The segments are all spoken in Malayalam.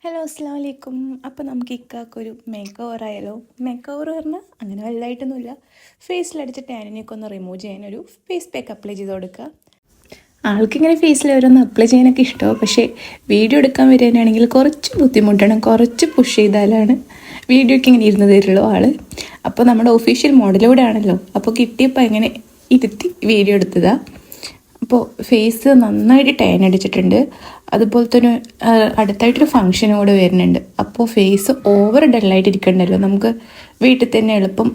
ഹലോ അസ്സാം വലൈക്കും. അപ്പോൾ നമുക്ക് ഇക്കാക്കൊരു മേക്ക് ഓവർ ആയാലോ. മേക്ക് ഓവർ പറഞ്ഞാൽ അങ്ങനെ വലുതായിട്ടൊന്നുമില്ല. ഫേസിലടിച്ച ടാനിനൊക്കെ ഒന്ന് റിമൂവ് ചെയ്യാനൊരു ഫേസ് പാക്ക് അപ്ലൈ ചെയ്ത് കൊടുക്കുക. ആൾക്കിങ്ങനെ ഫേസിൽ ഓരോന്ന് അപ്ലൈ ചെയ്യാനൊക്കെ ഇഷ്ടമാണ്. പക്ഷേ വീഡിയോ എടുക്കാൻ വരാനാണെങ്കിൽ കുറച്ച് ബുദ്ധിമുട്ടാണ്. കുറച്ച് പുഷ് ചെയ്താലാണ് വീഡിയോയ്ക്ക് ഇങ്ങനെ ഇരുന്ന് തരുള്ളൂ ആൾ. അപ്പോൾ നമ്മുടെ ഒഫീഷ്യൽ മോഡലൂടെ ആണല്ലോ. അപ്പോൾ കിട്ടിയപ്പോൾ ഇങ്ങനെ ഇരുത്തി വീഡിയോ എടുത്തതാണ്. അപ്പോൾ ഫേസ് നന്നായിട്ട് ടാൻ അടിച്ചിട്ടുണ്ട്. അതുപോലെ തന്നെ അടുത്തായിട്ടൊരു ഫങ്ഷനും കൂടെ വരുന്നുണ്ട്. അപ്പോൾ ഫേസ് ഓവർ ഡള്ളായിട്ട് ഇരിക്കണ്ടല്ലോ. നമുക്ക് വീട്ടിൽ തന്നെ എളുപ്പം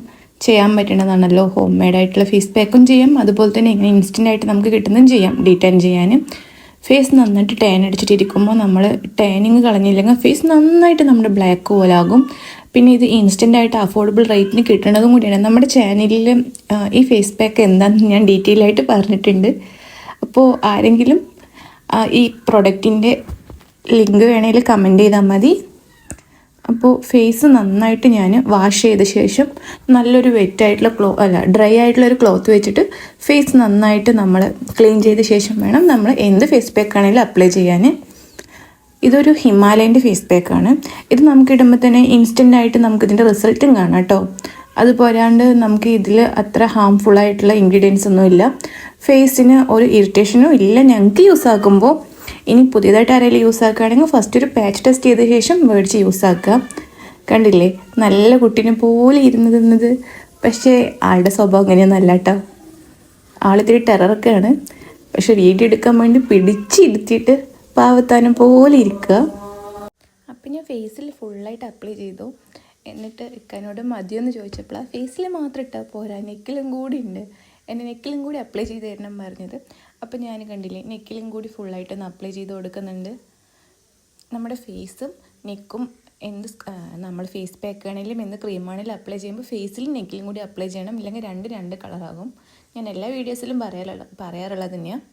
ചെയ്യാൻ പറ്റണതാണല്ലോ. ഹോം മെയ്ഡായിട്ടുള്ള ഫേസ് പാക്കും ചെയ്യാം, അതുപോലെ തന്നെ ഇങ്ങനെ ഇൻസ്റ്റൻ്റായിട്ട് നമുക്ക് കിട്ടുന്നതും ചെയ്യാം ഡീടാൻ ചെയ്യാൻ. ഫേസ് നന്നായിട്ട് ടാൻ അടിച്ചിട്ടിരിക്കുമ്പോൾ നമ്മൾ ടാനിങ് കളഞ്ഞില്ലെങ്കിൽ ഫേസ് നന്നായിട്ട് നമ്മുടെ ബ്ലാക്ക് പോലാകും. പിന്നെ ഇത് ഇൻസ്റ്റൻ്റായിട്ട് അഫോർഡബിൾ റേറ്റിന് കിട്ടുന്നതും കൂടിയാണ്. നമ്മുടെ ചാനലിൽ ഈ ഫേസ് പാക്ക് എന്താണെന്ന് ഞാൻ ഡീറ്റെയിൽ ആയിട്ട് പറഞ്ഞിട്ടുണ്ട്. അപ്പോൾ ആരെങ്കിലും ഈ പ്രൊഡക്റ്റിൻ്റെ ലിങ്ക് വേണമെങ്കിൽ കമൻറ്റ് ചെയ്താൽ മതി. അപ്പോൾ ഫേസ് നന്നായിട്ട് ഞാൻ വാഷ് ചെയ്ത ശേഷം നല്ലൊരു വെറ്റായിട്ടുള്ള ഡ്രൈ ആയിട്ടുള്ളൊരു ക്ലോത്ത് വെച്ചിട്ട് ഫേസ് നന്നായിട്ട് നമ്മൾ ക്ലീൻ ചെയ്ത ശേഷം വേണം നമ്മൾ എന്ത് ഫേസ് പാക്ക് ആണെങ്കിലും അപ്ലൈ ചെയ്യാൻ. ഇതൊരു ഹിമാലയൻ്റെ ഫേസ് പാക്കാണ്. ഇത് നമുക്ക് ഇടുമ്പോൾ തന്നെ ഇൻസ്റ്റൻ്റായിട്ട് നമുക്കിതിൻ്റെ റിസൾട്ടും കാണാം കേട്ടോ. അത് പോരാണ്ട് നമുക്ക് ഇതിൽ അത്ര ഹാംഫുള്ളായിട്ടുള്ള ഇൻഗ്രീഡിയൻസ് ഒന്നുമില്ല. ഫേസിന് ഒരു ഇറിറ്റേഷനും ഇല്ല ഞങ്ങൾക്ക് യൂസ് ആക്കുമ്പോൾ. ഇനി പുതിയതായിട്ട് ആരെങ്കിലും യൂസ് ആക്കുകയാണെങ്കിൽ ഫസ്റ്റ് ഒരു പാച്ച് ടെസ്റ്റ് ചെയ്ത ശേഷം മേടിച്ച് യൂസ് ആക്കുക. കണ്ടില്ലേ, നല്ല കുട്ടീനെ പോലെ ഇരുന്ന് തിന്നത്. പക്ഷേ ആളുടെ സ്വഭാവം അങ്ങനെയൊന്നല്ല കേട്ടോ. ആളിത്തിരി ടെററൊക്കെയാണ്. പക്ഷെ വീഡിയോ എടുക്കാൻ വേണ്ടി പിടിച്ചിരുത്തിയിട്ട് പാവത്താനം പോലെ ഇരിക്കുക. അപ്പം ഞാൻ ഫേസിൽ ഫുള്ളായിട്ട് അപ്ലൈ ചെയ്തു. എന്നിട്ട് ഇക്കാനോട് മതിയെന്ന് ചോദിച്ചപ്പോൾ ഫേസിൽ മാത്രം ഇട്ടാൽ പോരാ, നെക്കിലും കൂടി ഉണ്ട്, എന്നെ നെക്കിലും കൂടി അപ്ലൈ ചെയ്ത് തരണം പറഞ്ഞത്. അപ്പോൾ ഞാൻ കണ്ടില്ലേ, നെക്കിലും കൂടി ഫുള്ളായിട്ടൊന്ന് അപ്ലൈ ചെയ്ത് കൊടുക്കുന്നുണ്ട്. നമ്മുടെ ഫേസും നെക്കും എന്ത് നമ്മൾ ഫേസ് പാക്ക് ആണെങ്കിലും എന്ത് ക്രീമാണെങ്കിലും അപ്ലൈ ചെയ്യുമ്പോൾ ഫേസിലും നെക്കിലും കൂടി അപ്ലൈ ചെയ്യണം. ഇല്ലെങ്കിൽ രണ്ട് കളറാകും. ഞാൻ എല്ലാ വീഡിയോസിലും പറയാറുള്ളത് തന്നെയാണ്.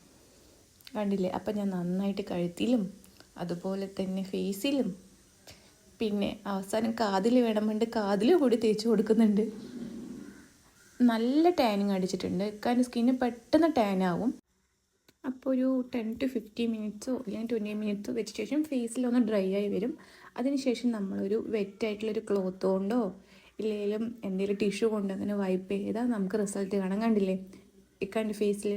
കണ്ടില്ലേ, അപ്പം ഞാൻ നന്നായിട്ട് കഴുത്തിലും അതുപോലെ തന്നെ ഫേസിലും പിന്നെ അവസാനം കാതിൽ വേണമെന്നുണ്ട് കാതിലും കൂടി തേച്ച് കൊടുക്കുന്നുണ്ട്. നല്ല ടാനിങ് അടിച്ചിട്ടുണ്ട്. കാരണം സ്കിന്ന് പെട്ടെന്ന് ടാൻ ആവും. അപ്പോൾ ഒരു 10 to 15 മിനിറ്റ്സോ അല്ലെങ്കിൽ 20 മിനിറ്റ്സോ വെച്ച ശേഷം ഫേസിലൊന്ന് ഡ്രൈ ആയി വരും. അതിനുശേഷം നമ്മളൊരു വെറ്റായിട്ടുള്ളൊരു ക്ലോത്ത് കൊണ്ടോ ഇല്ലെങ്കിലും എന്തെങ്കിലും ടിഷ്യൂ കൊണ്ടോ അങ്ങനെ വൈപ്പ് ചെയ്താൽ നമുക്ക് റിസൾട്ട് കാണാൻ. കണ്ടില്ലേ, ഇക്കാൻ്റെ ഫേസിൽ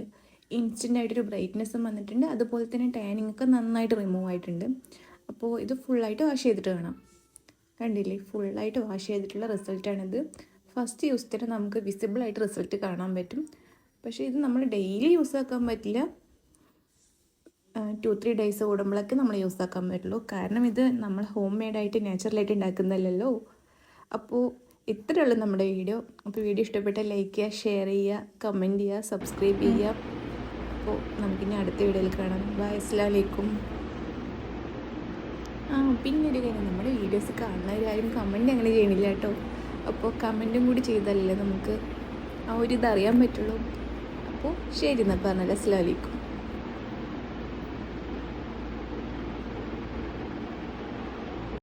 ഇൻസ്റ്റൻ്റായിട്ടൊരു ബ്രൈറ്റ്നെസ്സും വന്നിട്ടുണ്ട്. അതുപോലെ തന്നെ ടാനിങ് ഒക്കെ നന്നായിട്ട് റിമൂവ് ആയിട്ടുണ്ട്. അപ്പോൾ ഇത് ഫുള്ളായിട്ട് വാഷ് ചെയ്തിട്ട് കാണാം. കണ്ടില്ലേ, ഫുള്ളായിട്ട് വാഷ് ചെയ്തിട്ടുള്ള റിസൾട്ടാണിത്. ഫസ്റ്റ് യൂസ് തന്നെ നമുക്ക് വിസിബിളായിട്ട് റിസൾട്ട് കാണാൻ പറ്റും. പക്ഷേ ഇത് നമ്മൾ ഡെയിലി യൂസ് ആക്കാൻ പറ്റില്ല. 2-3 ഡേയ്സ് കൂടുമ്പോഴൊക്കെ നമ്മൾ യൂസ് ആക്കാൻ പറ്റുള്ളൂ. കാരണം ഇത് നമ്മൾ ഹോം മെയ്ഡായിട്ട് നാച്ചുറലായിട്ട് ഉണ്ടാക്കുന്നതല്ലല്ലോ. അപ്പോൾ ഇത്രയേ ഉള്ളൂ നമ്മുടെ വീഡിയോ. അപ്പോൾ വീഡിയോ ഇഷ്ടപ്പെട്ടാൽ ലൈക്ക് ചെയ്യുക, ഷെയർ ചെയ്യുക, കമൻറ്റ് ചെയ്യുക, സബ്സ്ക്രൈബ് ചെയ്യുക. അപ്പോൾ നമുക്കിനി അടുത്ത വീഡിയോയിൽ കാണാം. ബൈ, അസ്സലാമു അലൈക്കും. പിന്നെ ഒരു കാര്യം, നമ്മുടെ വീഡിയോസ് കാണുന്നവരാരും കമൻറ്റ് അങ്ങനെ ചെയ്യണില്ല കേട്ടോ. അപ്പോൾ കമൻറ്റും കൂടി ചെയ്താലല്ലേ നമുക്ക് ആ ഒരു ഇതറിയാൻ പറ്റുള്ളൂ. അപ്പോൾ ശരി എന്നാൽ പറഞ്ഞാൽ അസ്സലാമു അലൈക്കും.